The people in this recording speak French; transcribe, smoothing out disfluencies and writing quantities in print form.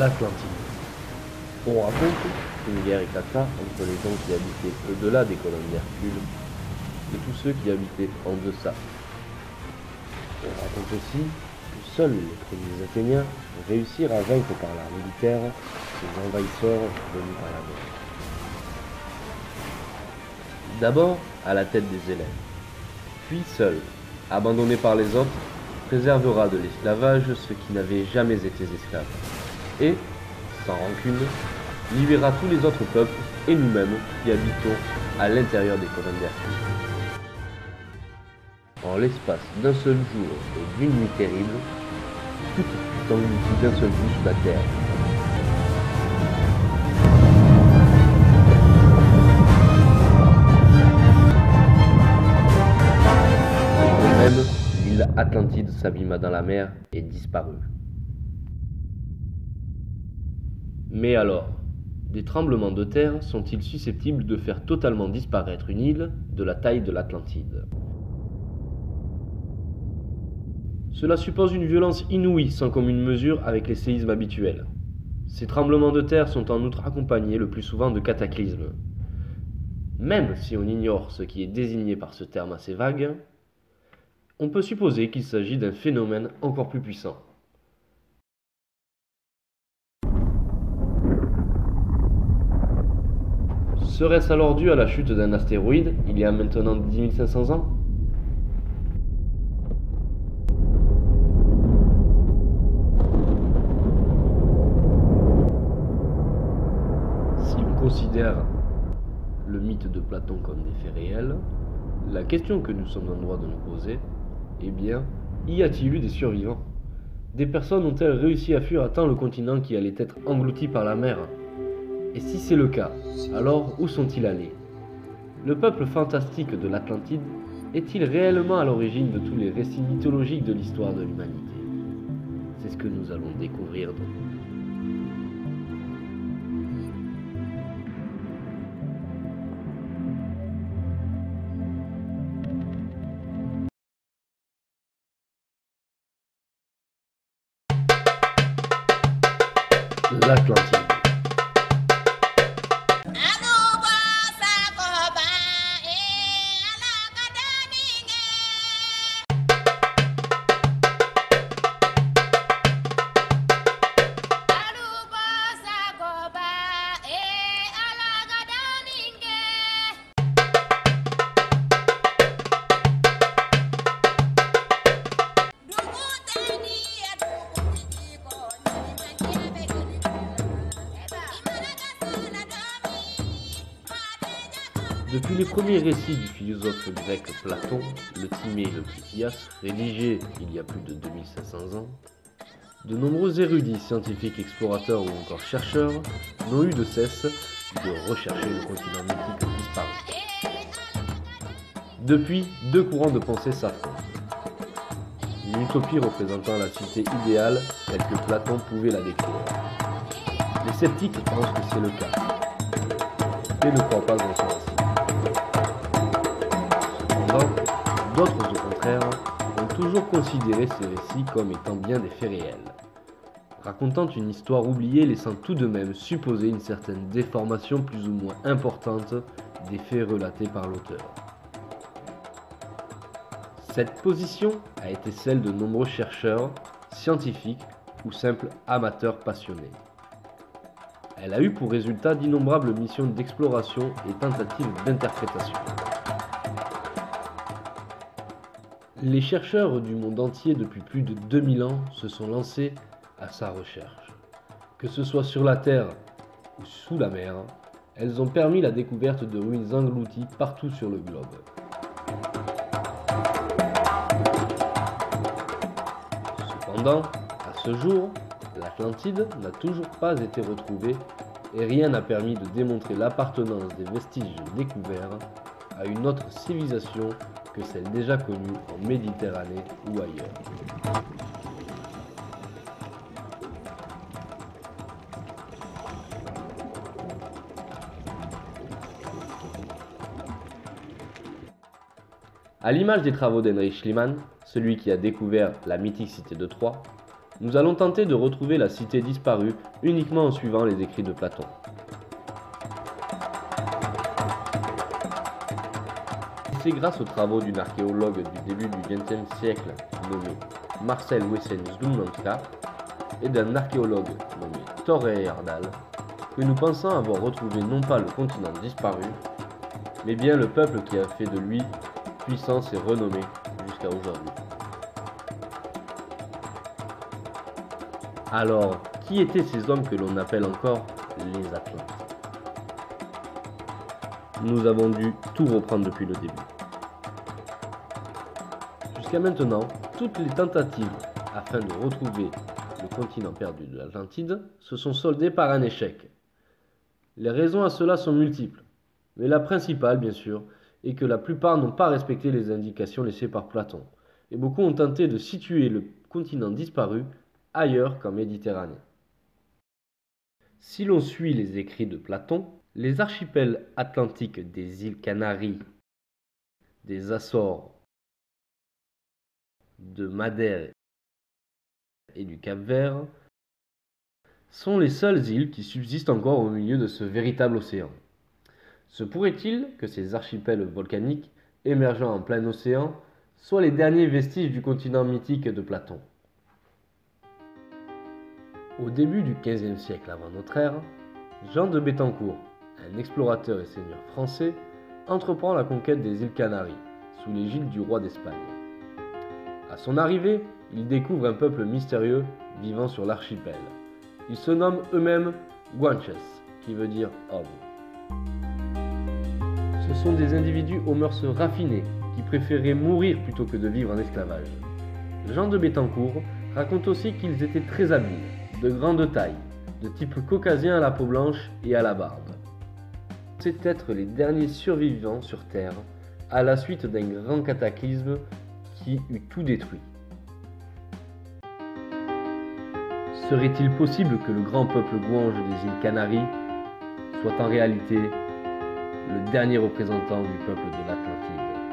l'Atlantide. On raconte qu'une guerre éclata entre les gens qui habitaient au-delà des colonnes d'Hercule et tous ceux qui habitaient en deçà. On raconte aussi que seuls les premiers Athéniens réussirent à vaincre par l'art militaire ces envahisseurs venus par la mer. D'abord à la tête des élèves, puis seul, abandonné par les autres, préservera de l'esclavage ceux qui n'avaient jamais été esclaves, et, sans rancune, libérera tous les autres peuples et nous-mêmes qui habitons à l'intérieur des colonnes d'Hercule. En l'espace d'un seul jour et d'une nuit terrible, tout fut englouti d'un seul coup sous la terre. Et même, l'île Atlantide s'abîma dans la mer et disparut. Mais alors, des tremblements de terre sont-ils susceptibles de faire totalement disparaître une île de la taille de l'Atlantide ? Cela suppose une violence inouïe sans commune mesure avec les séismes habituels. Ces tremblements de terre sont en outre accompagnés le plus souvent de cataclysmes. Même si on ignore ce qui est désigné par ce terme assez vague, on peut supposer qu'il s'agit d'un phénomène encore plus puissant. Serait-ce alors dû à la chute d'un astéroïde il y a maintenant 10 500 ans ? Si l'on considère le mythe de Platon comme des faits réels, la question que nous sommes en droit de nous poser, eh bien, y a-t-il eu des survivants ? Des personnes ont-elles réussi à fuir à temps le continent qui allait être englouti par la mer ? Et si c'est le cas, alors où sont-ils allés ? Le peuple fantastique de l'Atlantide est-il réellement à l'origine de tous les récits mythologiques de l'histoire de l'humanité ? C'est ce que nous allons découvrir donc. L'Atlantide. Depuis les premiers récits du philosophe grec Platon, le Timée et le Critias, rédigés il y a plus de 2500 ans, de nombreux érudits, scientifiques, explorateurs ou encore chercheurs n'ont eu de cesse de rechercher le continent mythique disparu. Depuis, deux courants de pensée s'affrontent. Une utopie représentant la cité idéale telle que Platon pouvait la décrire. Les sceptiques pensent que c'est le cas et ne croient pas en cela. D'autres, au contraire, ont toujours considéré ces récits comme étant bien des faits réels, racontant une histoire oubliée laissant tout de même supposer une certaine déformation plus ou moins importante des faits relatés par l'auteur. Cette position a été celle de nombreux chercheurs, scientifiques ou simples amateurs passionnés. Elle a eu pour résultat d'innombrables missions d'exploration et tentatives d'interprétation. Les chercheurs du monde entier depuis plus de 2000 ans se sont lancés à sa recherche. Que ce soit sur la Terre ou sous la mer, elles ont permis la découverte de ruines englouties partout sur le globe. Cependant, à ce jour, l'Atlantide n'a toujours pas été retrouvée et rien n'a permis de démontrer l'appartenance des vestiges découverts à une autre civilisation que celle déjà connue en Méditerranée ou ailleurs. À l'image des travaux d'Heinrich Schliemann, celui qui a découvert la mythique cité de Troie, Nous allons tenter de retrouver la cité disparue uniquement en suivant les écrits de Platon. C'est grâce aux travaux d'une archéologue du début du XXe siècle nommé Marcel Wessens-Dumlanska et d'un archéologue nommé Thor Heyerdahl que nous pensons avoir retrouvé non pas le continent disparu, mais bien le peuple qui a fait de lui puissance et renommée jusqu'à aujourd'hui. Alors, qui étaient ces hommes que l'on appelle encore les Atlantes? Nous avons dû tout reprendre depuis le début. Jusqu'à maintenant, toutes les tentatives afin de retrouver le continent perdu de l'Atlantide se sont soldées par un échec. Les raisons à cela sont multiples, mais la principale, bien sûr, est que la plupart n'ont pas respecté les indications laissées par Platon, et beaucoup ont tenté de situer le continent disparu ailleurs qu'en Méditerranée. Si l'on suit les écrits de Platon, les archipels atlantiques des îles Canaries, des Açores, de Madère et du Cap-Vert sont les seules îles qui subsistent encore au milieu de ce véritable océan. Se pourrait-il que ces archipels volcaniques, émergeant en plein océan, soient les derniers vestiges du continent mythique de Platon? Au début du XVe siècle avant notre ère, Jean de Béthencourt, un explorateur et seigneur français, entreprend la conquête des îles Canaries, sous l'égide du roi d'Espagne. À son arrivée, il découvre un peuple mystérieux vivant sur l'archipel. Ils se nomment eux-mêmes Guanches, qui veut dire homme. Ce sont des individus aux mœurs raffinées, qui préféraient mourir plutôt que de vivre en esclavage. Jean de Béthencourt raconte aussi qu'ils étaient très habiles, de grande taille, de type caucasien à la peau blanche et à la barbe. C'est être les derniers survivants sur Terre, à la suite d'un grand cataclysme qui eut tout détruit. Serait-il possible que le grand peuple Guanche des îles Canaries soit en réalité le dernier représentant du peuple de l'Atlantide?